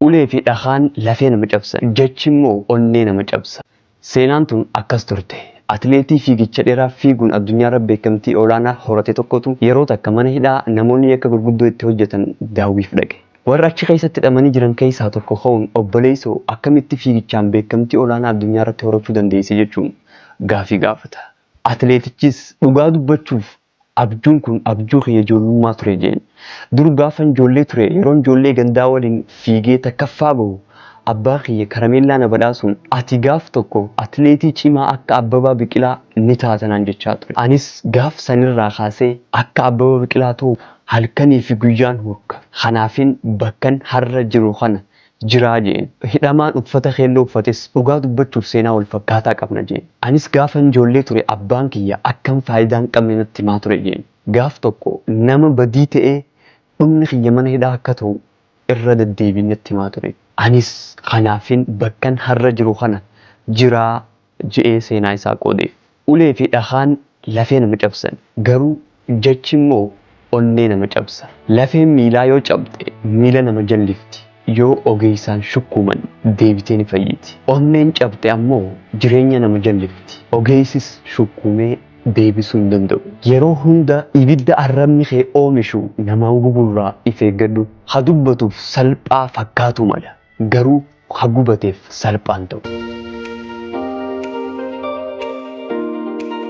Ulee fi dhakaan lafee nama cabsa. Jechi immoo onnee nama cabsa. Seenaan tun akkas turte. Atileetii fiigicha dheeraa fiiguun addunyaarra beekamtii olaanaa horate tokkotu yeroo takka mana hidhaa namoonni akka gurguddoo itti hojjetan daawwiif dhaqe. Warra achi keessatti hidhamanii jiran keessaa tokko ka'uun obboleessoo akkamitti fiigichaan beekamtii olaanaa addunyaarratti horachuu dandeesse jechuun gaafii gaafata. Atileetichis dhugaa dubbachuuf abjuun kun abjuu kiyya ijoollummaa ture jeen. Dur gaafan ijoollee ture yeroon ijoollee gandaa waliin fiigee takkaffaa bahu abbaa kiyya karameellaa na badhaasuun ati gaaf tokko atileetii cimaa akka Abbabaa Biqilaa ni taatanaan jechaa ture. Anis gaaf sanirraa kaasee akka Abbabaa Biqilaa ta'u halkanii fi guyyaan hurka. Kanaafin bakkan har'a jiru kana jiraa jeen. Hidhamaan uffata keelloo uffates dhugaa dubbachuuf seenaa wal fakkaataa qabna jeen. Anis gaafan ijoollee ture abbaan kiyya akkam faayidaa hin qabne natti himaa ture jeen. Gaaf tokko nama badii ta'ee dhumni kiyya mana hidhaa akka ta'u irra deddeebiin natti himaa ture. Anis kanaafin bakkan har'a jiru kana jiraa je'ee seenaa isaa qoodeef. Ulee fi dhakaan lafee nama cabsan garuu jechi immoo onnee nama cabsa. Lafeen miilaa yoo cabxe miila nama jallifti. Yoo ogeessaan shukkuuman deebitee ni fayyiti. Onneen cabxe ammoo jireenya nama jallifti. Ogeessis shukkuumee deebisuu hin danda'u. Yeroo hunda ibidda arrabni kee oomishu nama guburraa of eeggadhu. Ha dubbatuuf salphaa fakkaatu mala garuu ha gubateef salphaan ta'u.